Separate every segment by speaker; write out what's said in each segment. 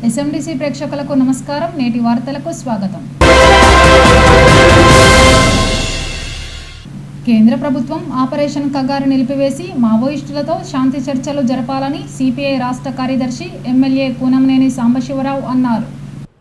Speaker 1: ఎస్ఎండిసి ప్రేక్షకులకు నమస్కారం. నేటి వార్తలకు స్వాగతం. కేంద్ర ప్రభుత్వం ఆపరేషన్ కగారు నిలిపివేసి మావోయిస్టులతో శాంతి చర్చలు జరపాలని సిపిఐ రాష్ట్ర కార్యదర్శి ఎమ్మెల్యే కూనంనేని సాంబశివరావు అన్నారు.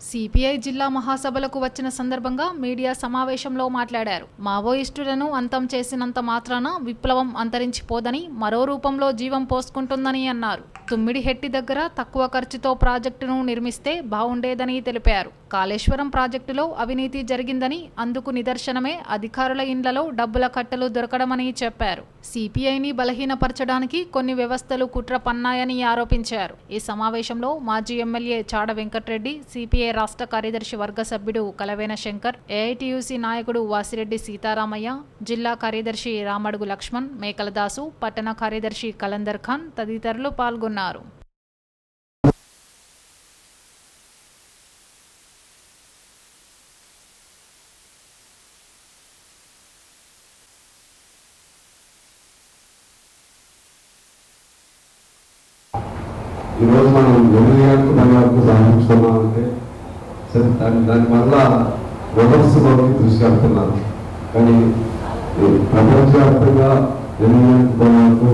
Speaker 1: సిపిఐ జిల్లా మహాసభలకు వచ్చిన సందర్భంగా మీడియా సమావేశంలో మాట్లాడారు. మావోయిస్టులను అంతం చేసినంత మాత్రాన విప్లవం అంతరించిపోదని, మరో రూపంలో జీవం పోసుకుంటుందని అన్నారు. తుమ్మిడిహెట్టి దగ్గర తక్కువ ఖర్చుతో ప్రాజెక్టును నిర్మిస్తే బాగుండేదని తెలిపారు. కాళేశ్వరం ప్రాజెక్టులో అవినీతి జరిగిందని, అందుకు నిదర్శనమే అధికారుల ఇండ్లలో డబ్బుల కట్టలు దొరకడమని చెప్పారు. సిపిఐని బలహీనపరచడానికి కొన్ని వ్యవస్థలు కుట్ర పన్నాయని ఆరోపించారు. ఈ సమావేశంలో మాజీ ఎమ్మెల్యే చాడ వెంకటరెడ్డి, సిపిఐ రాష్ట్ర కార్యదర్శి వర్గ సభ్యుడు కలవేన శంకర్, ఏఐటియుసి నాయకుడు వాసిరెడ్డి సీతారామయ్య, జిల్లా కార్యదర్శి రామడుగు లక్ష్మణ్, మేకలదాసు, పట్టణ కార్యదర్శి కలందర్ ఖాన్ తదితరులు పాల్గొన్నారు.
Speaker 2: ఈరోజు మనం 8 గంటలకు 10 గంటలకు సాధించుకున్నామంటే సరే, దానివల్ల రివర్స్లోకి తీసుకెళ్తున్నారు. కానీ ప్రపంచవ్యాప్తంగా 8 గంటలకు 10 గంటలకు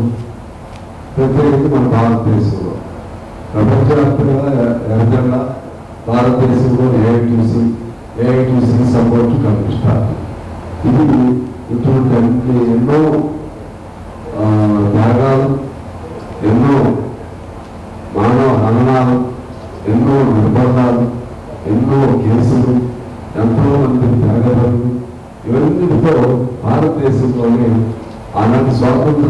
Speaker 2: ప్రత్యేకించి మన భారతదేశంలో ప్రపంచవ్యాప్తంగా ఎర్రజెండా భారతదేశంలో ఏఐటీసీ సపోర్ట్ కమ్యూనిస్ట్ పార్టీ. ఇది ఇటువంటి ఎన్నో త్యాగాలు, ఎన్నో మానవ హననాలు, ఎన్నో నిర్బంధాలు, ఎన్నో కేసులు, ఎంతో మంది త్యాగపరులు, ఇవన్నిటితో భారతదేశంలోనే ఆనాటి స్వాతంత్ర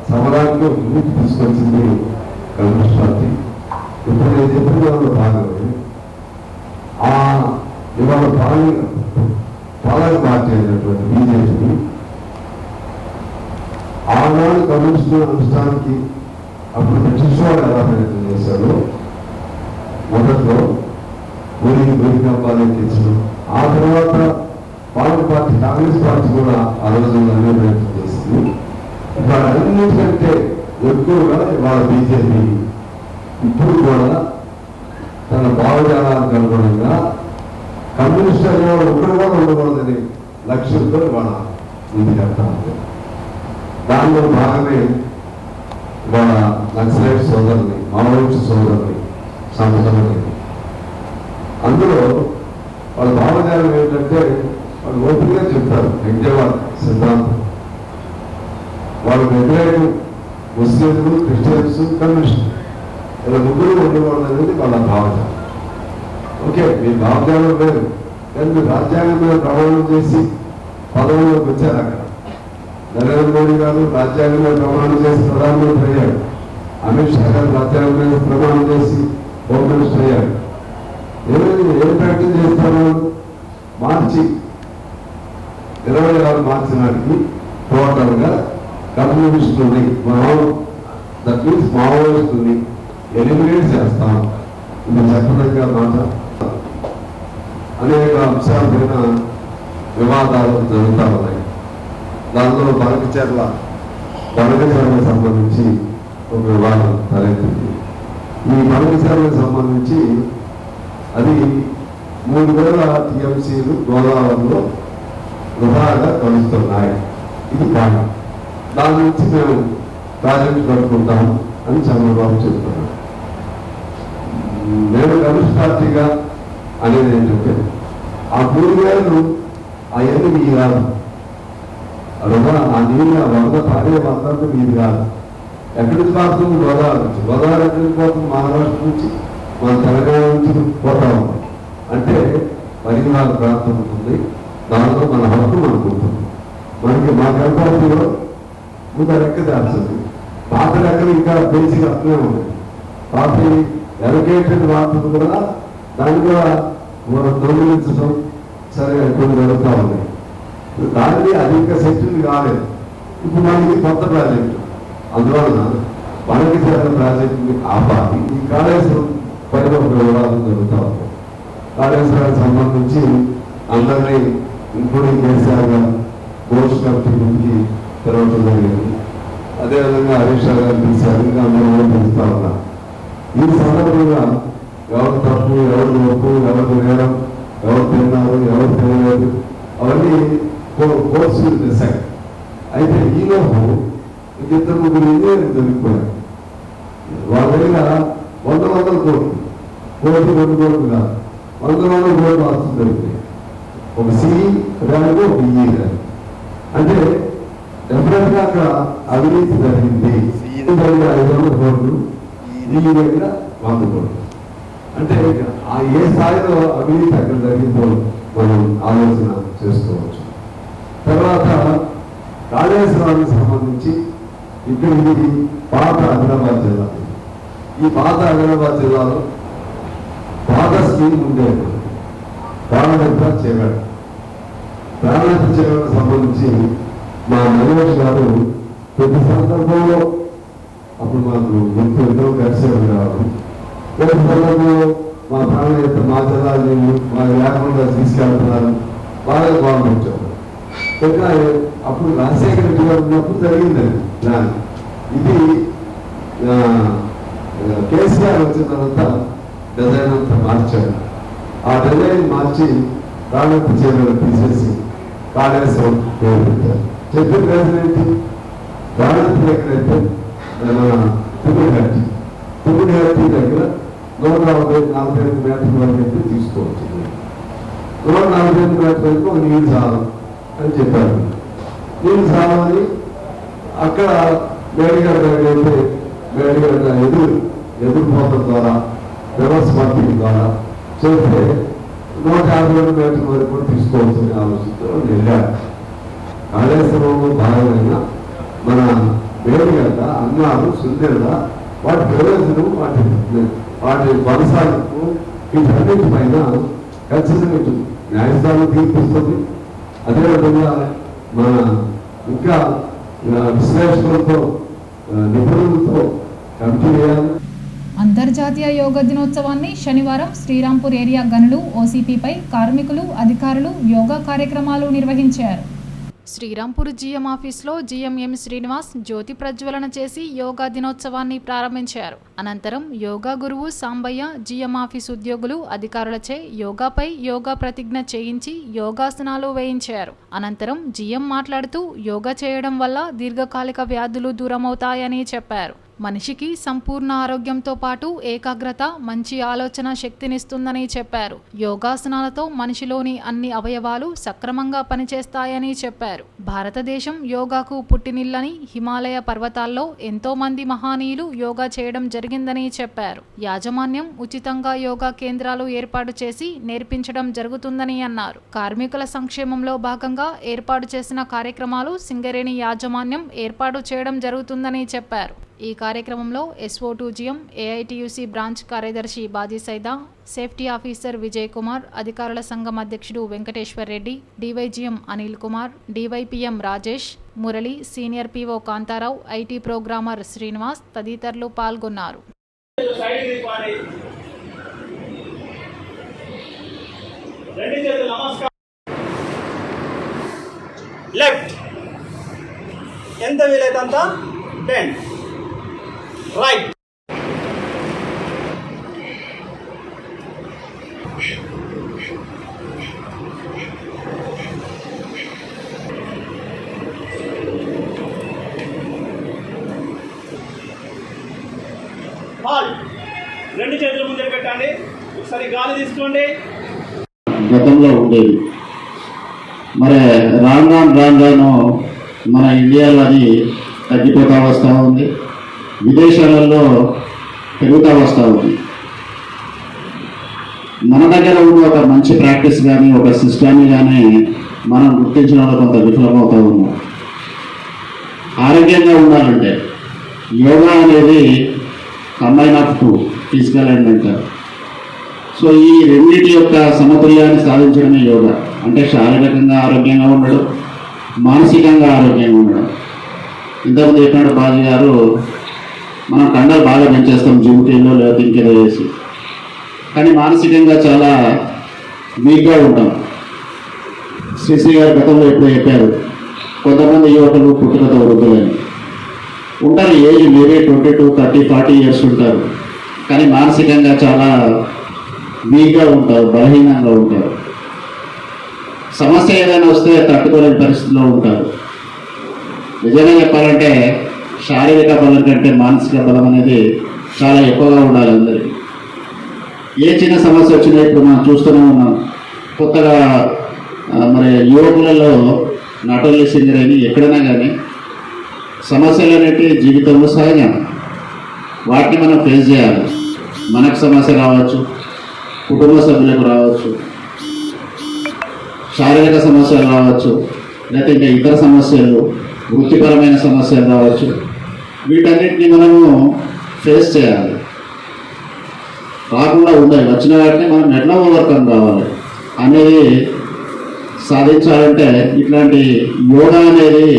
Speaker 2: సమరానికి ముందుకు తీసుకొచ్చింది కమ్యూనిస్ట్ పార్టీ. ఇప్పుడు నేను చెప్పిన వాళ్ళు భాగమే ఇవాళ పాలక పార్టీ అయినటువంటి బీజేపీ ఆనాడు కమ్యూనిస్ట్ అనుష్ఠానానికి అప్పుడు బ్రిటిష్ వాళ్ళు ఎలా ప్రయత్నం చేశారు, మొదట్లో గోరికంపాలెక్కించడం, ఆ తర్వాత పాలక పార్టీ కాంగ్రెస్ పార్టీ కూడా ఆ రోజుల్లో అనే ప్రయత్నం చేసింది. ఇవాళ అన్నింటికంటే ఎక్కువగా ఇవాళ బీజేపీ ఇప్పుడు కూడా తన భావజాలానికి అనుగుణంగా కమ్యూనిస్ట్ అనేవాడు ఒక్కడు కూడా ఉండకూడదని లక్ష్యంతో ఇవాళ ముందుకెళ్తా ఉంది. దానిలో భాగమే ఇవాళ నక్సలైట్ సోదరుని, మావోయిస్ట్ సోదరుని సంబంధం. అందులో వాళ్ళ భావజాలం ఏంటంటే వాళ్ళు ఓపికగా చెప్తారు విద్యవాద సిద్ధాంతం. వాళ్ళ వ్యతిరేకం ముస్లింలు, క్రిస్టియన్స్, కమ్యూనిస్ట్ ఇలా ముగ్గురు ఉండకూడదు అనేది వాళ్ళ భావజాలం. ఓకే, మీ భావజాలం లేదు, కానీ మీరు రాజ్యాంగం మీద ప్రమాణం చేసి పదవుల్లోకి వచ్చారు. అక్కడ నరేంద్ర మోడీ గారు రాజ్యాంగం మీద ప్రమాణం చేసి ప్రధానమంత్రి అయ్యాడు. అమిత్ షా గారు రాజ్యాంగం మీద ప్రమాణం చేసి హోమ్ మినిస్టర్ అయ్యాడు. ఏం ప్రకటన చేస్తారు? మార్చి 26 మార్చి నాటికి టోటల్గా కమ్యూనిస్టుని దట్ మీన్స్ మావోయిస్టుని ఎలిమినేట్ చేస్తాం. ఇది చెప్పదగ్గ మాట. అనేక అంశాల పైన వివాదాలు జరుగుతూ ఉన్నాయి. దానిలో బనకచెర్లకు సంబంధించి ఒక వివాదం తలెత్తింది. ఈ బనకచెర్లకు సంబంధించి అది 3000 టీఎంసీలు గోదావరిలో వృధాగా కలుస్తున్నాయి. ఇది కారణం. దాని నుంచి మేము ప్రాజెక్టు కట్టుకుంటాం అని చంద్రబాబు చెప్తున్నాడు. నేను కమ్యూనిస్ట్ పార్టీగా అనేది ఏంటంటే ఆ 3000 అవన్నీ మీ కాదు, ఆ నీళ్ళు వరద పారే వరద మీది కాదు. ఎక్కడి నుంచి పారుతుంది? గోదావరి నుంచి. గోదావరి ఎక్కడికి పోతుంది? మహారాష్ట్ర నుంచి, మన తెలంగాణ నుంచి పోతా ఉన్నాం. అంటే పరిమాణ ప్రాంతం ఉంటుంది, దానిలో మన హక్కు మనకు ఉంటుంది. మనకి మా గర్భవతిలో ముందు లెక్క దాల్సింది. పాత లెక్కలు ఇంకా బేసిక్ అట్లే ఉంది. పాత ఎలకేటెడ్ వాటర్ కూడా దాన్ని కూడా దొంగిలించడం సరే కొన్ని జరుగుతూ ఉన్నాయి. దాన్ని అధిక సెటిల్ కాలేదు. ఇప్పుడు మనకి కొత్త ప్రాజెక్టు, అందువలన బనకచెర్ల ప్రాజెక్టుని ఆపాలి. ఈ కాళేశ్వరం పైన ఒక వివాదం జరుగుతూ ఉంది. కాళేశ్వరానికి సంబంధించి అందరినీ ఇంక్లూడింగ్ కేసీఆర్ గారు గోల్డ్ కమిటీకి తెరవడం జరిగింది. అదేవిధంగా హరీష్ రావు గారు పిలిచారు, ఇంకా అందరూ పిలుస్తా ఉన్నారు. ఈ సందర్భంగా ఎవరు తప్పు, ఎవరు ఒప్పు, ఎవరు నేరం, ఎవరు తిన్నారు, ఎవరు తినలేదు, అవన్నీ కోర్సు డిసైడ్. అయితే ఈలోపు ఇద్దరు ముగ్గురు ఇంజనీరింగ్ దొరికిపోయారు. వాళ్ళ దగ్గర 100 కోట్లు, కోటి 2 కోట్లు కాదు, 100 కోట్లు ఆస్తులు దొరికినాయి. ఒక సిఈ ర్యాంకు, ఒక ఈఈ ర్యాంక్. అంటే డెఫినెట్ గా అక్కడ అవినీతి జరిగింది. దగ్గర 500 కోట్లు, ఈ దగ్గర 100 కోట్లు. అంటే ఏ స్థాయిలో అవినీతి అక్కడ జరిగిందో మనం ఆలోచన చేసుకోవచ్చు. తర్వాత కాళేశ్వరానికి సంబంధించి ఇక్కడ ఇది పాత ఆదిలాబాద్ జిల్లా. ఈ పాత ఆదిలాబాద్ జిల్లాలో పాత స్కీమ్ ఉండేది ప్రాణహిత చేగడ. ప్రాణహిత చేగడకు సంబంధించి మా మనోజ్ గారు ప్రతి సందర్భంలో అప్పుడు మాకు ఎంతో కలిసేవారు కాదు. ప్రతి సందర్భంలో మా ప్రాణహిత మా జిల్లాని మా లేకుండా తీసుకెళ్తున్నారు, వాళ్ళకి బాగుంటారు. అప్పుడు రాజశేఖర రెడ్డి గారు ఉన్నప్పుడు జరిగిందండి ప్లాన్. ఇది కేసీఆర్ వచ్చిన తర్వాత డిజైన్ అంతా మార్చారు. ఆ డిజైన్ మార్చి ప్రాణహిత చేగడ తీసేసి కాళేశ్వరం పేరు పెట్టారు. చెప్పిన ప్రెసిడెంట్ ప్రాణహిత ఎక్కడైతే మన తుమ్మిడిహట్టి దగ్గర 145 మీటర్ల వరకు అయితే తీసుకోవచ్చు. 145 మీటర్ల వరకు ఒక నీళ్ళు చాలు అని చెప్పారు. నీళ్ళు చాలని అక్కడ మేడిగడ్డ అయితే మేడిగడ్డ ఎదురుపోవడం ద్వారా రివర్స్ పంపింగ్ ద్వారా చేస్తే 152 మీటర్ల వరకు కూడా తీసుకోవచ్చని ఆలోచిస్తూ వెళ్ళారు. కాళేశ్వరంలో భాగమైన మన మేడిగడ్డ, అన్నాలు, సుందెల వాటి ప్రయోజనం, వాటి కొనసాగింపు వీటన్నిటి పైన ఖచ్చితంగా న్యాయస్థానం తీర్పిస్తుంది. అదేవిధంగా మన ఇంకా విశ్లేషకులతో నిపుణులతో కమిటీ వేయాలి.
Speaker 1: అంతర్జాతీయ యోగా దినోత్సవాన్ని శనివారం శ్రీరాంపూర్ ఏరియా గనులు ఓసీపీపై కార్మికులు, అధికారులు యోగా కార్యక్రమాలు నిర్వహించారు. శ్రీరాంపూర్ జీఎం ఆఫీస్లో జీఎం ఎం శ్రీనివాస్ జ్యోతి ప్రజ్వలన చేసి యోగా దినోత్సవాన్ని ప్రారంభించారు. అనంతరం యోగా గురువు సాంబయ్య జీఎం ఆఫీస్ ఉద్యోగులు, అధికారులచే యోగా ప్రతిజ్ఞ చేయించి యోగాసనాలు వేయించారు. అనంతరం జీఎం మాట్లాడుతూ యోగా చేయడం వల్ల దీర్ఘకాలిక వ్యాధులు దూరమవుతాయని చెప్పారు. మనిషికి సంపూర్ణ ఆరోగ్యంతో పాటు ఏకాగ్రత, మంచి ఆలోచన శక్తినిస్తుందని చెప్పారు. యోగాసనాలతో మనిషిలోని అన్ని అవయవాలు సక్రమంగా పనిచేస్తాయని చెప్పారు. భారతదేశం యోగాకు పుట్టినిల్లని హిమాలయ పర్వతాల్లో ఎంతో మంది మహనీయులు యోగా చేయడం జరిగిందని చెప్పారు. యాజమాన్యం ఉచితంగా యోగా కేంద్రాలు ఏర్పాటు చేసి నేర్పించడం జరుగుతుందని అన్నారు. కార్మికుల సంక్షేమంలో భాగంగా ఏర్పాటు చేసిన కార్యక్రమాలు సింగరేణి యాజమాన్యం ఏర్పాటు చేయడం జరుగుతుందని చెప్పారు. ఈ కార్యక్రమంలో SO2 GM, AITUC బ్రాంచ్ కార్యదర్శి బాజీ సైదా, సేఫ్టీ ఆఫీసర్ విజయ్ కుమార్, అధికారుల సంఘం అధ్యక్షుడు Venkateshwar Reddy, DYGM Anil Kumar, DYPM Rajesh, Murali, senior PO Kantharao, IT programmer Srinivas తదితరులు పాల్గొన్నారు.
Speaker 3: లెఫ్ట్ ఎంత వీలైతే అంత బెండ్, రైట్ హాల్. రెండు చేతులు ముందే పెట్టండి. ఒకసారి గాలి తీసుకోండి.
Speaker 4: గతంలో ఉండేది, మరి రాను మన ఇండియాలో అది తగ్గిపోతా వస్తూ ఉంది, విదేశాలలో పెరుగుతూ వస్తూ ఉంది. మన దగ్గర ఉన్న ఒక మంచి ప్రాక్టీస్ కానీ ఒక సిస్టమ్ని కానీ మనం గుర్తించడంలో కొంత విఫలమవుతూ ఉన్నాం. ఆరోగ్యంగా ఉండాలంటే యోగా అనేది combine of two, physical and mental. So ఈ రెండింటి యొక్క సమతుల్యాన్ని సాధించడమే యోగా. అంటే శారీరకంగా ఆరోగ్యంగా ఉండడం, మానసికంగా ఆరోగ్యంగా ఉండడం. ఇంతకుముందు చెప్పినట్టు బాజీ గారు, మనం కండలు బాగా పెంచేస్తాం జిమ్టీలో లేదా ఇంకేదో చేసి, కానీ మానసికంగా చాలా వీక్గా ఉంటాం. శ్రీశ్రీ గారు గతంలో ఎప్పుడో చెప్పారు, కొంతమంది యువకులు పుట్టుకతో వృద్ధులని ఉంటారు, ఏజ్ మేబీ 22, 30, 40 ఇయర్స్ ఉంటారు, కానీ మానసికంగా చాలా వీక్గా ఉంటారు, బలహీనంగా ఉంటారు. సమస్య ఏదైనా వస్తే తట్టుకోలేని పరిస్థితిలో ఉంటారు. నిజంగా చెప్పాలంటే శారీరక బలం కంటే మానసిక బలం అనేది చాలా ఎక్కువగా ఉండాలి అందరికీ. ఏ చిన్న సమస్య వచ్చినా ఇప్పుడు మనం చూస్తూనే ఉన్నాం. కొత్తగా మరి యువకులలో నాట్ ఓన్లీ సింగర్ అని ఎక్కడైనా కానీ సమస్యలు అనేవి జీవితంలో సహజం. వాటిని మనం ఫేస్ చేయాలి. మనకు సమస్య రావచ్చు, కుటుంబ సభ్యులకు రావచ్చు, శారీరక సమస్యలు రావచ్చు, లేకపోతే ఇంకా ఇతర సమస్యలు, వృత్తిపరమైన సమస్యలు రావచ్చు. వీటన్నిటిని మనము ఫేస్ చేయాలి. రాకుండా ఉండాలి. వచ్చిన వాటిని మనం ఎట్లా ఓవర్కమ్ కావాలి అనేది సాధించాలంటే ఇట్లాంటి యోగా అనేది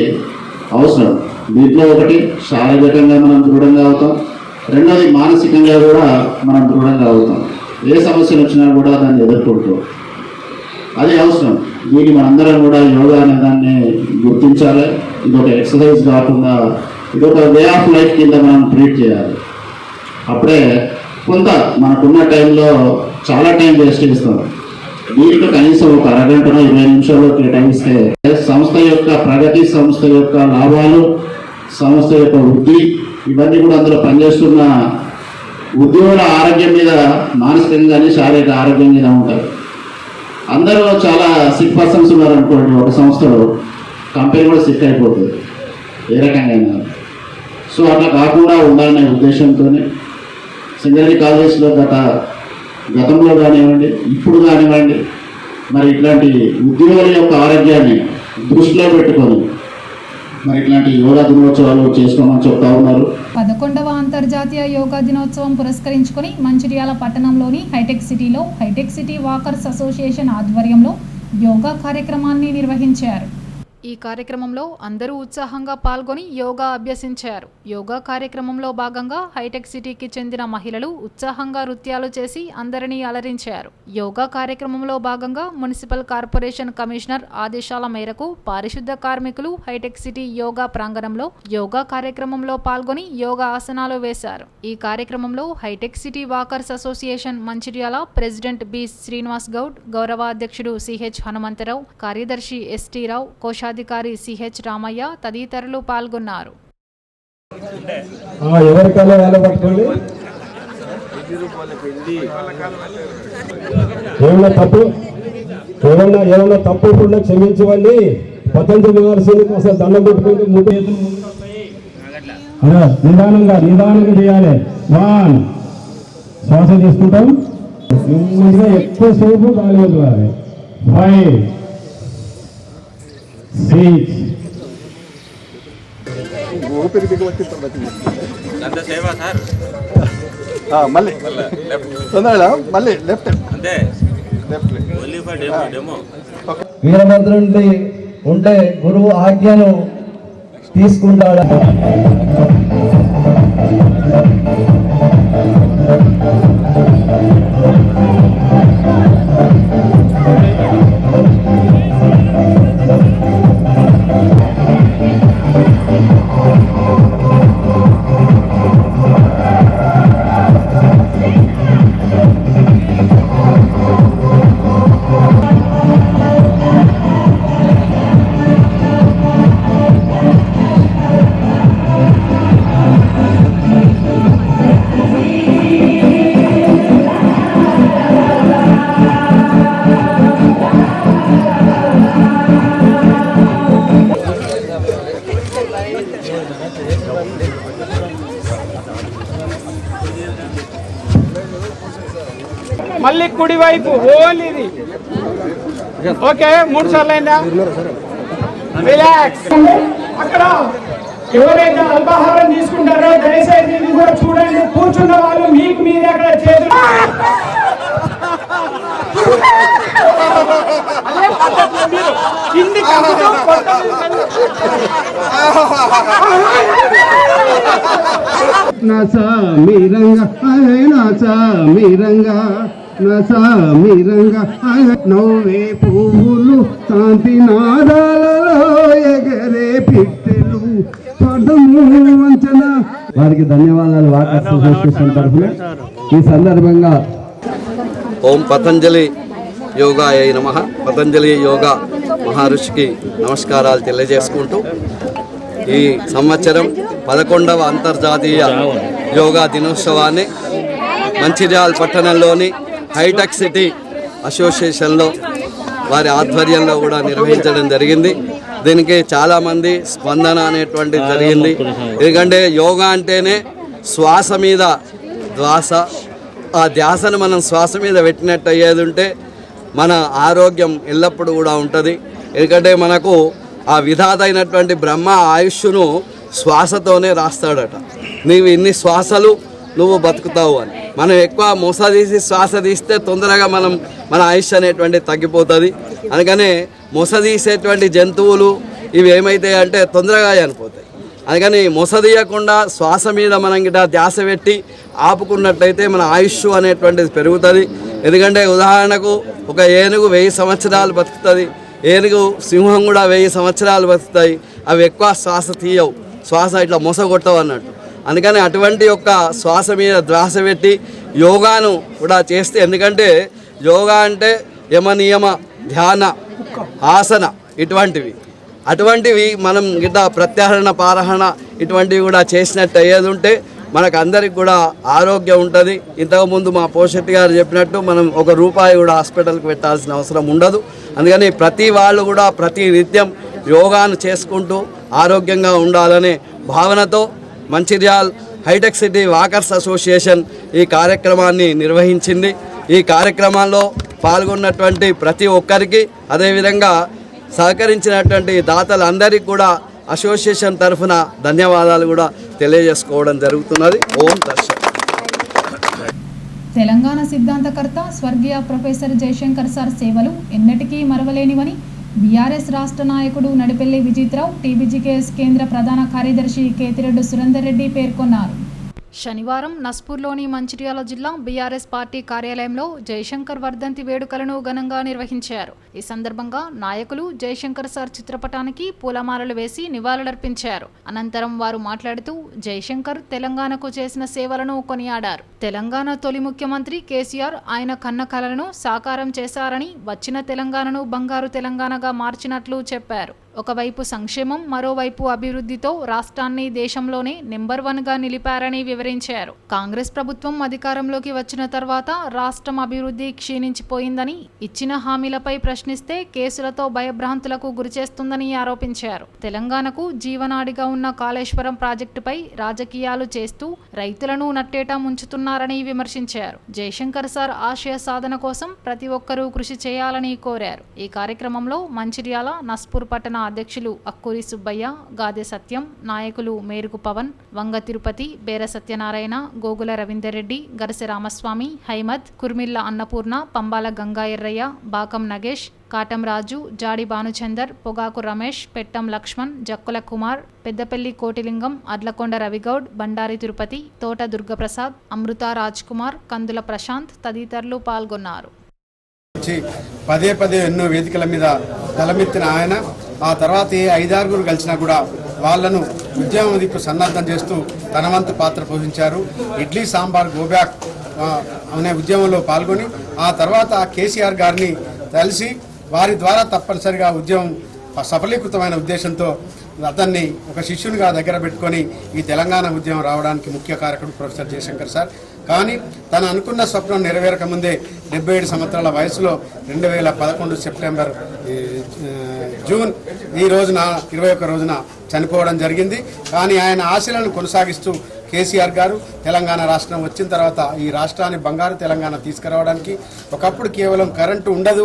Speaker 4: అవసరం. దీంట్లో ఒకటి శారీరకంగా మనం దృఢంగా అవుతాం, రెండోది మానసికంగా కూడా మనం దృఢంగా అవుతాం. ఏ సమస్యలు వచ్చినా కూడా దాన్ని ఎదుర్కొంటాం. అది అవసరం. దీన్ని మనందరం కూడా యోగా అనే దాన్ని గుర్తించాలి. ఇదొక ఎక్సర్సైజ్ కాకుండా ఇదొక వే ఆఫ్ లైఫ్ కింద మనం ట్రీట్ చేయాలి. అప్పుడే కొంత మనకున్న టైంలో చాలా టైం వేస్ట్ చేస్తాం. దీనికి కనీసం ఒక అరగంటనో 20 నిమిషాలు కేటాయిస్తే సంస్థ యొక్క ప్రగతి, సంస్థ యొక్క లాభాలు, సంస్థ యొక్క వృద్ధి ఇవన్నీ కూడా అందులో పనిచేస్తున్న ఉద్యోగుల ఆరోగ్యం మీద, మానసికంగా కానీ శారీరక ఆరోగ్యం మీద ఉంటారు. అందరూ చాలా సిక్ పర్సన్స్ ఉన్నారనుకోండి, ఒక సంస్థలో కంపెనీ కూడా సిక్ అయిపోతుంది ఏ రకంగా. సో అట్లా కాకుండా ఉండాలనే ఉద్దేశంతోనే సింగరేణి కాలేజ్లో గతంలో కానివ్వండి, ఇప్పుడు కానివ్వండి, మరి ఇట్లాంటి ఉద్యోగుల యొక్క ఆరోగ్యాన్ని దృష్టిలో పెట్టుకొని మరి ఇట్లాంటి యోగా దినోత్సవాలు చేసుకోమని చెప్తా ఉన్నారు.
Speaker 1: 11వ అంతర్జాతీయ యోగా దినోత్సవం పురస్కరించుకొని మంచిర్యాల పట్టణంలోని హైటెక్ సిటీలో హైటెక్ సిటీ వాకర్స్ అసోసియేషన్ ఆధ్వర్యంలో యోగా కార్యక్రమాన్ని నిర్వహించారు. ఈ కార్యక్రమంలో అందరూ ఉత్సాహంగా పాల్గొని యోగా అభ్యసించారు. యోగా కార్యక్రమంలో భాగంగా హైటెక్ సిటీకి చెందిన మహిళలు ఉత్సాహంగా నృత్యాలు చేసి అందరినీ అలరించారు. యోగా కార్యక్రమంలో భాగంగా మున్సిపల్ కార్పొరేషన్ కమిషనర్ ఆదేశాల మేరకు పారిశుద్ధ కార్మికులు హైటెక్ సిటీ యోగా ప్రాంగణంలో యోగా కార్యక్రమంలో పాల్గొని యోగా ఆసనాలు వేశారు. ఈ కార్యక్రమంలో hi-tech city walkers association Mancherial president B Srinivas Goud, గౌరవ అధ్యక్షుడు సిహెచ్ హనుమంతరావు, కార్యదర్శి ఎస్టీ రావు, కోశాధికారి సిహెచ్ రామయ్య తదితరులు పాల్గొన్నారు.
Speaker 5: ఏమన్నా తప్పు ఇప్పుడు క్షమించవండి. పతంజలి మహర్షికి అసలు దండం పెట్టుకుంటే నిదానంగా చేయాలి. శ్వాస తీసుకుంటాం, నెమ్మదిగా ఎక్కువసేపు గాలి వదలాలి. 5 6
Speaker 6: మళ్ళీ తొందరగా మళ్ళీ లెఫ్ట్ అంతే.
Speaker 7: వీరభద్రుడి ఉంటే గురువు ఆజ్ఞను తీసుకుంటాడు.
Speaker 8: మళ్ళీ కుడివైపు ఓన్లీ ఓకే. 3 సార్లు అయిందా? రిలాక్స్. అక్కడ ఎవరైతే అల్పాహారం తీసుకుంటారో దయచేసి ఇది కూడా చూడండి. కూర్చున్న వాళ్ళు మీకు మీరే అక్కడ చేతులు కింది
Speaker 5: నవ్వే పువ్వులు శాంతి నాదాలలో ఎగరే పిట్టెలు పదము వంచన. వారికి ధన్యవాదాలు వాకర్స్ అసోసియేషన్ తరఫున. ఈ సందర్భంగా
Speaker 9: ఓం పతంజలి యోగాయ నమః. పతంజలి యోగా మహర్షికి నమస్కారాలు తెలియజేసుకుంటూ ఈ సంవత్సరం 11వ అంతర్జాతీయ యోగా దినోత్సవాన్ని మంచిర్యాల పట్టణంలోని హైటెక్ సిటీ అసోసియేషన్లో వారి ఆధ్వర్యంలో కూడా నిర్వహించడం జరిగింది. దీనికి చాలామంది స్పందన అనేటువంటిది జరిగింది. ఎందుకంటే యోగా అంటేనే శ్వాస మీద ధ్యాస, ఆ ధ్యాసను మనం శ్వాస మీద పెట్టినట్టు అయ్యేది ఉంటే మన ఆరోగ్యం ఎల్లప్పుడూ కూడా ఉంటుంది. ఎందుకంటే మనకు ఆ విధాత అయినటువంటి బ్రహ్మ ఆయుష్ను శ్వాసతోనే రాస్తాడట. నీవు ఇన్ని శ్వాసలు నువ్వు బతుకుతావు అని. మనం ఎక్కువ తీసి శ్వాస తీస్తే తొందరగా మన ఆయుష్ అనేటువంటి తగ్గిపోతుంది. అందుకనే తీసేటువంటి జంతువులు ఇవి ఏమైతాయి అంటే తొందరగా చనిపోతాయి. అందుకని తీయకుండా శ్వాస మీద మనం గిట్ట ధ్యాస పెట్టి ఆపుకున్నట్టయితే మన ఆయుష్ అనేటువంటిది పెరుగుతుంది. ఎందుకంటే ఉదాహరణకు ఒక ఏనుగు 1000 సంవత్సరాలు బతుకుతుంది, ఏనుగు సింహం కూడా 1000 సంవత్సరాలు బతుకుతాయి. అవి ఎక్కువ శ్వాస తీయవు, శ్వాస ఇట్లా కొట్టవు అన్నట్టు. అందుకని అటువంటి యొక్క శ్వాస మీద ధ్యాస పెట్టి యోగాను కూడా చేస్తే, ఎందుకంటే యోగా అంటే యమ నియమ ధ్యాన ఆసన అటువంటివి మనం గిట్ట ప్రత్యాహరణ పారహరణ ఇటువంటివి కూడా చేసినట్టు అయ్యేది ఉంటే మనకు అందరికి కూడా ఆరోగ్యం ఉంటుంది. ఇంతకుముందు మా పోషెట్టి గారు చెప్పినట్టు మనం ₹1 కూడా హాస్పిటల్కి పెట్టాల్సిన అవసరం ఉండదు. అందుకని ప్రతి వాళ్ళు కూడా ప్రతి నిత్యం యోగాను చేసుకుంటూ ఆరోగ్యంగా ఉండాలనే భావనతో Mancherial hi-tech city walkers association ఈ కార్యక్రమాన్ని నిర్వహించింది. ఈ కార్యక్రమాల్లో పాల్గొన్నటువంటి ప్రతి ఒక్కరికి, అదేవిధంగా సహకరించినటువంటి దాతలందరికీ కూడా అసోసియేషన్ తరఫున ధన్యవాదాలు కూడా తెలియజేసుకోవడం జరుగుతున్నది. ఓం దర్శన్.
Speaker 1: తెలంగాణ సిద్ధాంతకర్త స్వర్గీయ ప్రొఫెసర్ జయశంకర్ సార్ సేవలు ఎన్నటికీ మరవలేనివని బీఆర్ఎస్ రాష్ట్ర నాయకుడు నడిపెల్లి విజిత్రావు, టీబీజీకేఎస్ కేంద్ర ప్రధాన కార్యదర్శి కేతిరెడ్డి సురేందర్ రెడ్డి పేర్కొన్నారు. శనివారం నస్పూర్లోని మంచిర్యాల జిల్లా బీఆర్ఎస్ పార్టీ కార్యాలయంలో జయశంకర్ వర్ధంతి వేడుకలను ఘనంగా నిర్వహించారు. ఈ సందర్భంగా నాయకులు జయశంకర్ సార్ చిత్రపటానికి పూలమాలలు వేసి నివాళులర్పించారు. అనంతరం వారు మాట్లాడుతూ జయశంకర్ తెలంగాణకు చేసిన సేవలను కొనియాడారు. తెలంగాణ తొలి ముఖ్యమంత్రి కేసీఆర్ ఆయన కన్న కలలను సాకారం చేశారని, వచ్చిన తెలంగాణను బంగారు తెలంగాణగా మార్చినట్లు చెప్పారు. ఒకవైపు సంక్షేమం, మరోవైపు అభివృద్ధితో రాష్ట్రాన్ని దేశంలోనే నెంబర్ 1గా నిలిపారని వివరించారు. కాంగ్రెస్ ప్రభుత్వం అధికారంలోకి వచ్చిన తర్వాత రాష్ట్రం అభివృద్ధి క్షీణించిపోయిందని, ఇచ్చిన హామీలపై ప్రశ్నిస్తే కేసులతో భయభ్రాంతులకు గురిచేస్తుందని ఆరోపించారు. తెలంగాణకు జీవనాడిగా ఉన్న కాళేశ్వరం ప్రాజెక్టుపై రాజకీయాలు చేస్తూ రైతులను నట్టేటా ముంచుతున్నారని విమర్శించారు. జయశంకర్ సార్ ఆశయ సాధన కోసం ప్రతి ఒక్కరూ కృషి చేయాలని కోరారు. ఈ కార్యక్రమంలో మంచిర్యాల, నస్పూర్ పట్టణ అధ్యక్షులు అక్కూరి సుబ్బయ్య, గాదె సత్యం, నాయకులు మేరుకు పవన్, వంగ తిరుపతి, బేర సత్యనారాయణ, గోగుల రవీందర్ రెడ్డి, గరసె రామస్వామి, హైమద్, కుర్మిల్ల అన్నపూర్ణ, పంబాల గంగా ఎర్రయ్య, బాకం నగేష్, కాటం రాజు, జాడి భానుచందర్, పొగాకు రమేష్, పెట్టం లక్ష్మణ్, జక్కుల కుమార్, పెద్దపల్లి కోటిలింగం, అడ్లకొండ రవిగౌడ్, బండారి తిరుపతి, తోట దుర్గప్రసాద్, అమృత రాజ్ కుమార్, కందుల ప్రశాంత్ తదితరులు పాల్గొన్నారు.
Speaker 10: పదే ఎన్నో వేదికల మీద తలమెత్తిన ఆయన ఆ తర్వాత 5-6 కలిసినా కూడా వాళ్లను ఉద్యమ దిక్కు సన్నద్ధం చేస్తూ తన వంతు పాత్ర పోషించారు. ఇడ్లీ సాంబార్ గోబ్యాక్ అనే ఉద్యమంలో పాల్గొని ఆ తర్వాత కేసీఆర్ గారిని కలిసి వారి ద్వారా తప్పనిసరిగా ఉద్యమం సఫలీకృతమైన ఉద్దేశంతో అతన్ని ఒక శిష్యునిగా దగ్గర పెట్టుకొని ఈ తెలంగాణ ఉద్యమం రావడానికి ముఖ్య కారకుడు ప్రొఫెసర్ జయశంకర్ సార్. కానీ తను అనుకున్న స్వప్నం నెరవేరక ముందే 77 సంవత్సరాల వయసులో 2011 సెప్టెంబర్ జూన్ ఈ రోజున 21 రోజున చనిపోవడం జరిగింది. కానీ ఆయన ఆశలను కొనసాగిస్తూ కేసీఆర్ గారు తెలంగాణ రాష్ట్రం వచ్చిన తర్వాత ఈ రాష్ట్రాన్ని బంగారు తెలంగాణ తీసుకురావడానికి, ఒకప్పుడు కేవలం కరెంటు ఉండదు,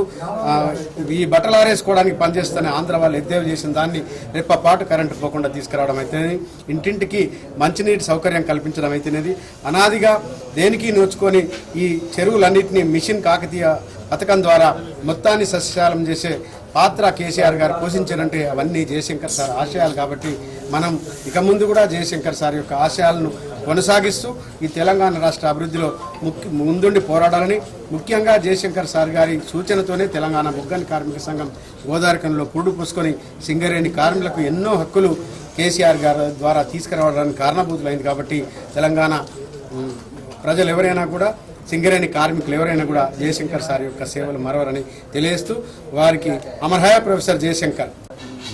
Speaker 10: ఈ బట్టలు ఆరేసుకోవడానికి పనిచేస్తున్న ఆంధ్ర వాళ్ళు ఎద్దేవి చేసిన దాన్ని రెప్పపాటు కరెంటు పోకుండా తీసుకురావడం అయితేనేది, ఇంటింటికి మంచినీటి సౌకర్యం కల్పించడం అయితేనేది, అనాదిగా దేనికి నోచుకొని ఈ చెరువులన్నింటినీ మిషన్ కాకతీయ పథకం ద్వారా మొత్తాన్ని సస్యశాలం చేసే పాత్ర కేసీఆర్ గారు పోషించారంటే అవన్నీ జయశంకర్ సార్ ఆశయాలు. కాబట్టి మనం ఇక ముందు కూడా జయశంకర్ సార్ యొక్క ఆశయాలను కొనసాగిస్తూ ఈ తెలంగాణ రాష్ట్ర అభివృద్ధిలో ముందుండి పోరాడాలని, ముఖ్యంగా జయశంకర్ సార్ గారి సూచనతోనే తెలంగాణ బొగ్గని కార్మిక సంఘం గోదావరికంలో పురుడు పూసుకొని సింగరేణి కార్మికులకు ఎన్నో హక్కులు కేసీఆర్ గారి ద్వారా తీసుకురావడానికి కారణభూతులైంది. కాబట్టి తెలంగాణ ప్రజలు ఎవరైనా కూడా సింగరేణి కార్మికులు ఎవరైనా కూడా జయశంకర్ సార్ యొక్క సేవలు మరవరని తెలియజేస్తూ వారికి అమర్హయ ప్రొఫెసర్ జయశంకర్.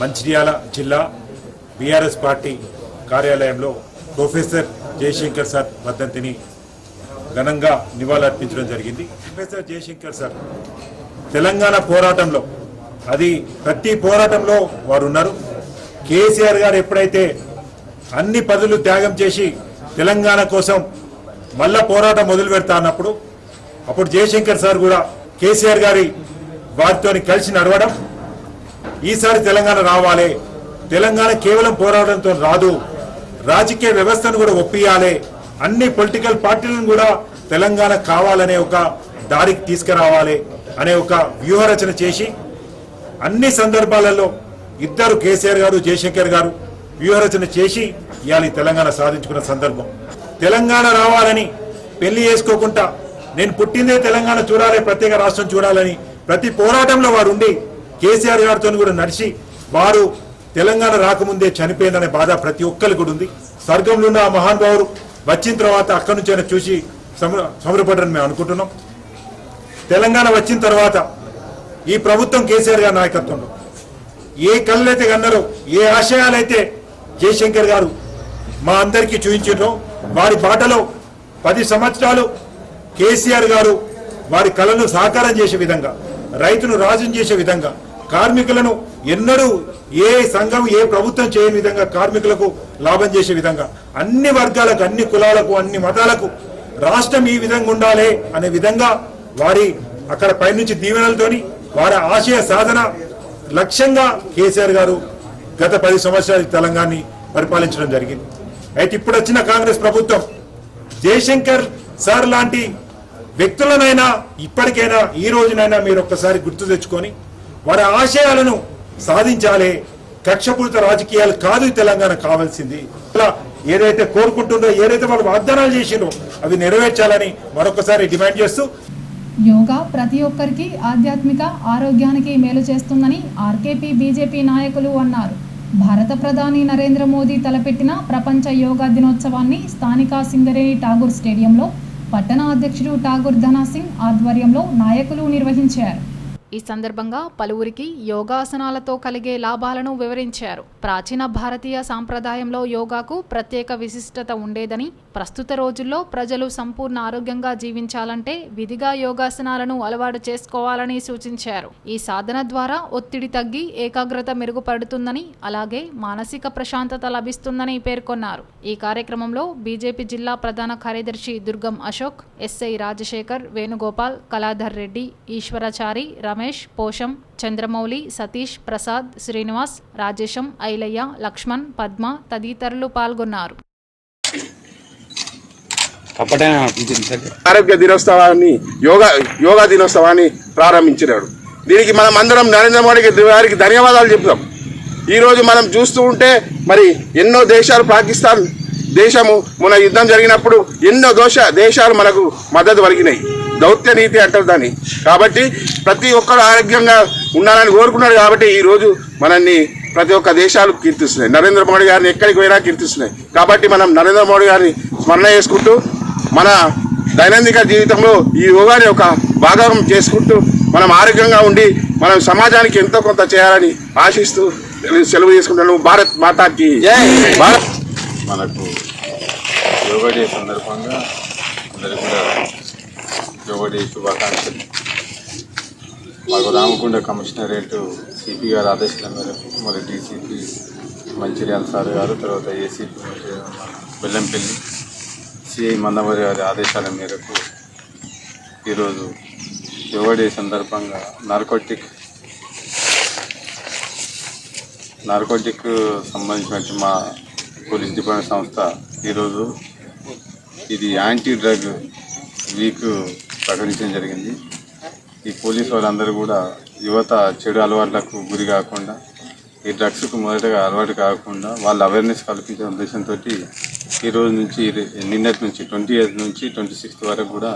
Speaker 11: మంచిర్యాల జిల్లా బీఆర్ఎస్ పార్టీ కార్యాలయంలో ప్రొఫెసర్ జయశంకర్ సార్ వర్ధంతిని ఘనంగా నివాళులర్పించడం జరిగింది. ప్రొఫెసర్ జయశంకర్ సార్ తెలంగాణ పోరాటంలో, అది ప్రతి పోరాటంలో వారు ఉన్నారు. కేసీఆర్ గారు ఎప్పుడైతే అన్ని పదవులు త్యాగం చేసి తెలంగాణ కోసం మళ్ళా పోరాటం మొదలు పెడతా అన్నప్పుడు అప్పుడు జయశంకర్ సార్ కూడా కేసీఆర్ గారి వారితో కలిసి నడవడం, ఈసారి తెలంగాణ రావాలి, తెలంగాణ కేవలం పోరాటంతో రాదు, రాజకీయ వ్యవస్థను కూడా ఒప్పియాలి, అన్ని పొలిటికల్ పార్టీలను కూడా తెలంగాణ కావాలనే ఒక దారికి తీసుకురావాలి అనే ఒక వ్యూహరచన చేసి అన్ని సందర్భాలలో ఇద్దరు కేసీఆర్ గారు జయశంకర్ గారు వ్యూహరచన చేసి ఇవాళ తెలంగాణ సాధించుకున్న సందర్భం. తెలంగాణ రావాలని పెళ్లి చేసుకోకుండా నేను పుట్టిందే తెలంగాణ చూడాలి, ప్రత్యేక రాష్ట్రం చూడాలని ప్రతి పోరాటంలో వారు ఉండి కేసీఆర్ గారితో కూడా నడిచి వారు తెలంగాణ రాకముందే చనిపోయిందనే బాధ ప్రతి ఒక్కరికి కూడా ఉంది. స్వర్గంలో ఉన్న ఆ మహానుభావుడు వచ్చిన తర్వాత అక్కడి నుంచి ఆయన చూసి సంబరపడ్డారని మేము అనుకుంటున్నాం. తెలంగాణ వచ్చిన తర్వాత ఈ ప్రభుత్వం కేసీఆర్ గారి నాయకత్వంలో ఏ కళ్ళైతే కన్నారో, ఏ ఆశయాలైతే జయశంకర్ గారు మా అందరికీ చూపించారో వారి బాటలో 10 సంవత్సరాలు కేసీఆర్ గారు వారి కళను సాకారం చేసే విధంగా, రైతును రాజును చేసే విధంగా, కార్మికులను ఎన్నడూ ఏ సంఘం ఏ ప్రభుత్వం చేయని విధంగా కార్మికులకు లాభం చేసే విధంగా, అన్ని వర్గాలకు, అన్ని కులాలకు, అన్ని మతాలకు రాష్ట్రం ఈ విధంగా ఉండాలి అనే విధంగా వారి అక్కడ పైనుంచి దీవెనలతోని వారి ఆశయ సాధన లక్ష్యంగా కేసీఆర్ గారు గత 10 సంవత్సరాలు తెలంగాణని పరిపాలించడం జరిగింది. అయితే ఇప్పుడు వచ్చిన కాంగ్రెస్ ప్రభుత్వం జయశంకర్ సార్ లాంటి వ్యక్తులనైనా ఇప్పటికైనా ఈ రోజునైనా మీరు ఒక్కసారి గుర్తు తెచ్చుకొని వారి ఆశయాలను సాధించాలి. కక్షపూరిత రాజకీయాలు కాదు తెలంగాణ కావాల్సింది. ఏదైతే కోరుకుంటుందో, ఏదైతే వాళ్ళు వాగ్దానాలు చేసిందో అవి నెరవేర్చాలని మరొకసారి డిమాండ్ చేస్తూ,
Speaker 1: యోగా ప్రతి ఒక్కరికి ఆధ్యాత్మిక ఆరోగ్యానికి మేలు చేస్తుందని ఆర్కేపీ బీజేపీ నాయకులు అన్నారు. భారత ప్రధాని నరేంద్ర మోదీ తలపెట్టిన ప్రపంచ యోగా దినోత్సవాన్ని స్థానిక సింగరేణి ఠాగూర్ స్టేడియంలో పట్టణ అధ్యక్షుడు ఠాగూర్ ధనా సింగ్ ఆధ్వర్యంలో నాయకులు నిర్వహించారు. ఈ సందర్భంగా పలువురికి యోగాసనాలతో కలిగే లాభాలను వివరించారు. ప్రాచీన భారతీయ సాంప్రదాయంలో యోగాకు ప్రత్యేక విశిష్టత ఉండేదని, ప్రస్తుత రోజుల్లో ప్రజలు సంపూర్ణ ఆరోగ్యంగా జీవించాలంటే విధిగా యోగాసనాలను అలవాటు చేసుకోవాలని సూచించారు. ఈ సాధన ద్వారా ఒత్తిడి తగ్గి ఏకాగ్రత మెరుగుపడుతుందని, అలాగే మానసిక ప్రశాంతత లభిస్తుందని పేర్కొన్నారు. ఈ కార్యక్రమంలో బీజేపీ జిల్లా ప్రధాన కార్యదర్శి దుర్గం అశోక్, ఎస్ఐ రాజశేఖర్, వేణుగోపాల్, కళాధర్ రెడ్డి, ఈశ్వరాచారి, రమేష్, పోషం, చంద్రమౌళి, సతీష్, ప్రసాద్, శ్రీనివాస్, రాజేశం, ఐలయ్య, లక్ష్మణ్, పద్మ తదితరులు పాల్గొన్నారు.
Speaker 6: ఆరోగ్య దినోత్సవాన్ని యోగా దినోత్సవాన్ని ప్రారంభించినాడు. దీనికి మనం అందరం నరేంద్ర మోడీ గారికి ధన్యవాదాలు చెప్తాం. ఈరోజు మనం చూస్తూ ఉంటే మరి ఎన్నో దేశాలు, పాకిస్తాన్ దేశము మన యుద్ధం జరిగినప్పుడు ఎన్నో దేశాలు మనకు మద్దతు పలికినాయి. దౌత్య నీతి అంటారు దాన్ని. కాబట్టి ప్రతి ఒక్కరు ఆరోగ్యంగా ఉండాలని కోరుకున్నాడు. కాబట్టి ఈరోజు మనల్ని ప్రతి ఒక్క దేశాలు కీర్తిస్తున్నాయి. నరేంద్ర మోడీ గారిని ఎక్కడికి పోయినా కీర్తిస్తున్నాయి. కాబట్టి మనం నరేంద్ర మోడీ గారిని స్మరణ చేసుకుంటూ మన దైనందిక జీవితంలో ఈ యోగాని ఒక భాగం చేసుకుంటూ మనం ఆరోగ్యంగా ఉండి మనం సమాజానికి ఎంతో కొంత చేయాలని ఆశిస్తూ సెలవు చేసుకుంటాను. భారత్ మాతాకి భారత్.
Speaker 12: మనకు యోగా డే సందర్భంగా అందరికీ కూడా యోగా డే శుభాకాంక్షలు. మాకు రామగుండ కమిషనరేట్ సిపి గారి ఆదేశాల మేరకు మరి డీసీపీ మంచిర్యాల సార్ గారు, తర్వాత ఏసీపీ బెల్లంపల్లి, సిఐ మందమరి గారి ఆదేశాల మేరకు ఈరోజు యోగా డే సందర్భంగా నార్కోటిక్ సంబంధించిన మా పోలీస్ డిపార్ట్మెంట్ సంస్థ ఈరోజు ఇది యాంటీ డ్రగ్ వీక్ ప్రకటించడం జరిగింది. ఈ పోలీసు వాళ్ళందరూ కూడా యువత చెడు అలవాట్లకు గురి కాకుండా, ఈ డ్రగ్స్కు మొదటగా అలవాటు కాకుండా వాళ్ళ అవేర్నెస్ కల్పించే ఉద్దేశంతో ఈరోజు నుంచి నిన్నటి నుంచి 28 నుంచి 26 వరకు కూడా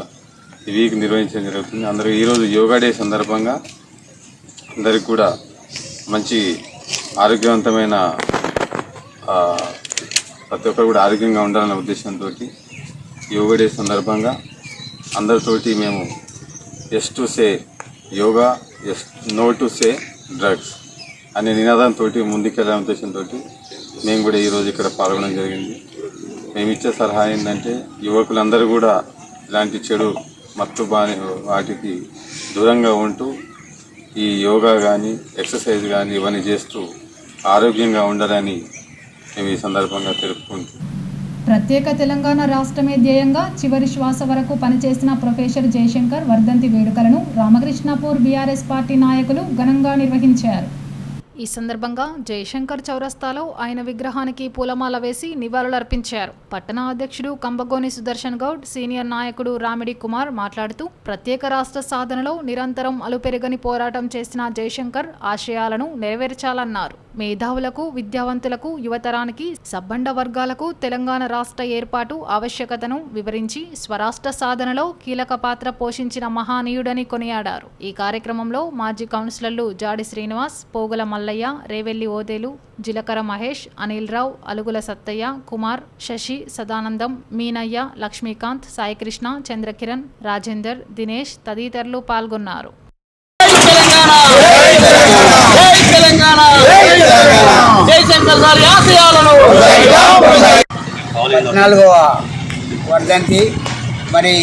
Speaker 12: ఈ వీక్ నిర్వహించడం జరుగుతుంది. అందరూ ఈరోజు యోగా డే సందర్భంగా అందరికి కూడా మంచి ఆరోగ్యవంతమైన ప్రతి ఒక్కరు కూడా ఆరోగ్యంగా ఉండాలనే ఉద్దేశంతో యోగా డే సందర్భంగా అందరితోటి మేము yes to say yoga, yes no to say drugs అనే నినాదంతో ముందుకెళ్ళే ఉద్దేశంతో మేము కూడా ఈరోజు ఇక్కడ పాల్గొనడం జరిగింది. మేము ఇచ్చే సలహా ఏంటంటే యువకులందరూ కూడా ఇలాంటి చెడు మత్తు వాటికి దూరంగా ఉంటూ ఈ యోగా కానీ ఎక్సర్సైజ్ కానీ ఇవన్నీ చేస్తూ ఆరోగ్యంగా ఉండాలని మేము ఈ సందర్భంగా తెలుపుకుంటున్నాం.
Speaker 1: ప్రత్యేక తెలంగాణ రాష్ట్రమే ధ్యేయంగా చివరి శ్వాస వరకు పనిచేసిన ప్రొఫెసర్ జయశంకర్ వర్ధంతి వేడుకలను రామకృష్ణపూర్ బీఆర్ఎస్ పార్టీ నాయకులు ఘనంగా నిర్వహించారు. ఈ సందర్భంగా జయశంకర్ చౌరస్తాలో ఆయన విగ్రహానికి పూలమాల వేసి నివాళులర్పించారు. పట్టణ అధ్యక్షుడు కంబగోని సుదర్శన్ గౌడ్, సీనియర్ నాయకుడు రామిడి కుమార్ మాట్లాడుతూ ప్రత్యేక రాష్ట్ర సాధనలో నిరంతరం అలుపెరగని పోరాటం చేసిన జయశంకర్ ఆశయాలను నెరవేర్చాలన్నారు. మేధావులకు, విద్యావంతులకు, యువతరానికి, సబ్బండ వర్గాలకు తెలంగాణ రాష్ట్ర ఏర్పాటు ఆవశ్యకతను వివరించి స్వరాష్ట్ర సాధనలో కీలక పాత్ర పోషించిన మహానీయుడని కొనియాడారు. ఈ కార్యక్రమంలో మాజీ కౌన్సిలర్లు జాడి శ్రీనివాస్, పోగుల మల్లయ్య, రేవెల్లి ఓదేలు, జిలకర మహేష్, అనిల్ రావు, అలుగుల సత్తయ్య, కుమార్, శశి, సదానందం, మీనయ్య, లక్ష్మీకాంత్, సాయికృష్ణ, చంద్రకిరణ్, రాజేందర్, దినేష్ తదితరులు పాల్గొన్నారు.
Speaker 13: 14వ వర్ధంతి మరి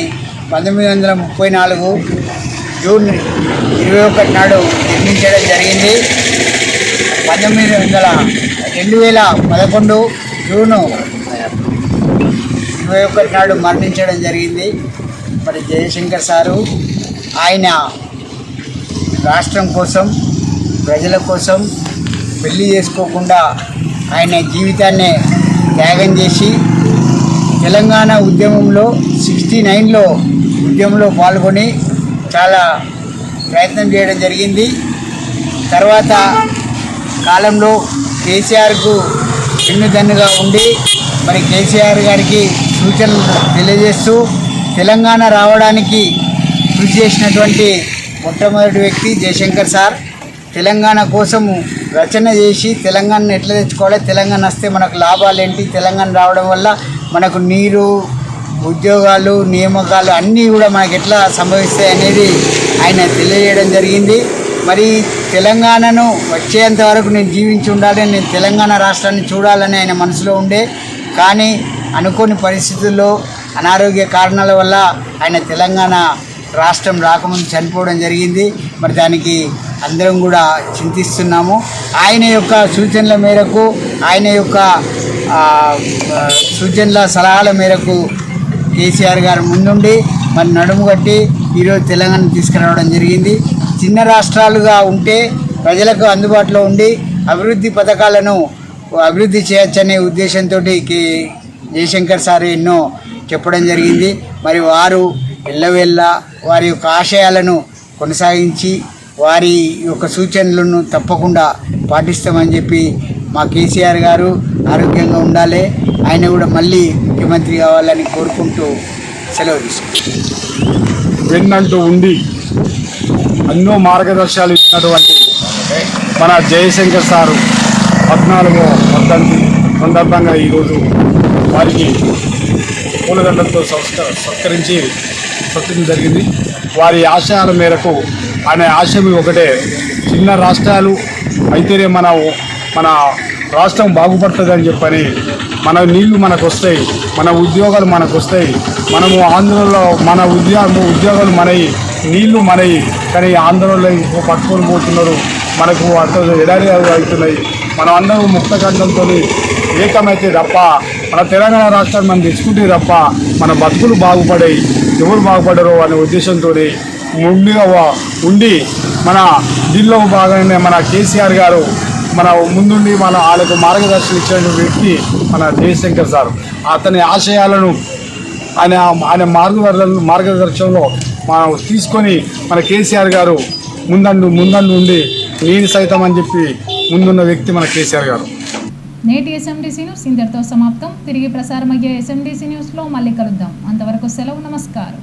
Speaker 13: 1934 జూన్ 21 నాడు నిర్మించడం జరిగింది. 2011 జూను 21 నాడు మరణించడం జరిగింది. మరి జయశంకర్ సారు ఆయన రాష్ట్రం కోసం, ప్రజల కోసం పెళ్లి చేసుకోకుండా ఆయన జీవితాన్ని త్యాగం చేసి తెలంగాణ ఉద్యమంలో 69లో ఉద్యమంలో పాల్గొని చాలా ప్రయత్నం చేయడం జరిగింది. తర్వాత కాలంలో కేసీఆర్కు వెన్నుదన్నుగా ఉండి మరి కేసీఆర్ గారికి సూచనలు తెలియజేస్తూ తెలంగాణ రావడానికి కృషి చేసినటువంటి మొట్టమొదటి వ్యక్తి జయశంకర్ సార్. తెలంగాణ కోసము రచన చేసి తెలంగాణను ఎట్లా తెచ్చుకోవాలి, తెలంగాణ వస్తే మనకు లాభాలు ఏంటి, తెలంగాణ రావడం వల్ల మనకు నీరు, ఉద్యోగాలు, నియామకాలు అన్నీ కూడా మనకు ఎట్లా సంభవిస్తాయి అనేది ఆయన తెలియజేయడం జరిగింది. మరి తెలంగాణను వచ్చేంత వరకు నేను జీవించి ఉండాలి, నేను తెలంగాణ రాష్ట్రాన్ని చూడాలని ఆయన మనసులో ఉండే. కానీ అనుకోని పరిస్థితుల్లో అనారోగ్య కారణాల వల్ల ఆయన తెలంగాణ రాష్ట్రం రాకముందు చనిపోవడం జరిగింది. మరి దానికి అందరం కూడా చింతిస్తున్నాము. ఆయన యొక్క సూచనల మేరకు, ఆయన యొక్క సూచనల సలహాల మేరకు కేసీఆర్ గారు ముందుండి మరి నడుము కట్టి ఈరోజు తెలంగాణ తీసుకురావడం జరిగింది. చిన్న రాష్ట్రాలుగా ఉంటే ప్రజలకు అందుబాటులో ఉండి అభివృద్ధి పథకాలను అభివృద్ధి చేయొచ్చనే ఉద్దేశంతో జయశంకర్ సార్ ఎన్నో చెప్పడం జరిగింది. మరి వారు ఎల్లవెల్ల వారి యొక్క ఆశయాలను కొనసాగించి వారి యొక్క సూచనలను తప్పకుండా పాటిస్తామని చెప్పి మా కేసీఆర్ గారు ఆరోగ్యంగా ఉండాలి, ఆయన కూడా మళ్ళీ ముఖ్యమంత్రి కావాలని కోరుకుంటూ సెలవు తీసుకుంటాం.
Speaker 5: వెన్నంటూ ఉండి ఎన్నో మార్గదర్శకాలు ఇచ్చినటువంటి మన జయశంకర్ సారు 14వ వర్ధంతి సందర్భంగా ఈరోజు వారికి పూలదండలతో సత్కరించి జరిగింది. వారి ఆశయాల మేరకు ఆయన ఆశయం ఒకటే, చిన్న రాష్ట్రాలు అయితేనే మన రాష్ట్రం బాగుపడుతుందని చెప్పని, మన నీళ్లు మనకు వస్తాయి, మన ఉద్యోగాలు మనకు వస్తాయి, మనము ఆంధ్రలో మన ఉద్యోగాలు మనవి, నీళ్లు మనవి. కానీ ఆంధ్రలో పట్టుకొని పోతున్నారు, మనకు అంత ఎడారి అవుతున్నాయి. మనం అందరూ ముక్తకంఠంతో ఏకమైతే తప్ప, మన తెలంగాణ రాష్ట్రాన్ని మనం తెచ్చుకుంటే తప్ప మన బతుకులు బాగుపడాయి, ఎవరు బాగుపడరు అనే ఉద్దేశంతో ముందుగా ఉండి మన దీనిలో భాగంగానే మన కేసీఆర్ గారు మన ముందుండి వాళ్ళకు మార్గదర్శనం ఇచ్చిన వ్యక్తి మన జయశంకర్ సార్. అతని ఆశయాలను ఆయన మార్గదర్శనంలో మనం తీసుకొని మన కేసీఆర్ గారు ముందండు ఉండి నేను సైతం అని చెప్పి ముందున్న వ్యక్తి మన కేసీఆర్ గారు.
Speaker 1: నేటి ఎస్ఎండిసి న్యూస్ ఇంతటితో సమాప్తం. తిరిగి ప్రసారమయ్యే ఎస్ఎండిసి న్యూస్లో మళ్ళీ కలుద్దాం. అంతవరకు సెలవు, నమస్కారం.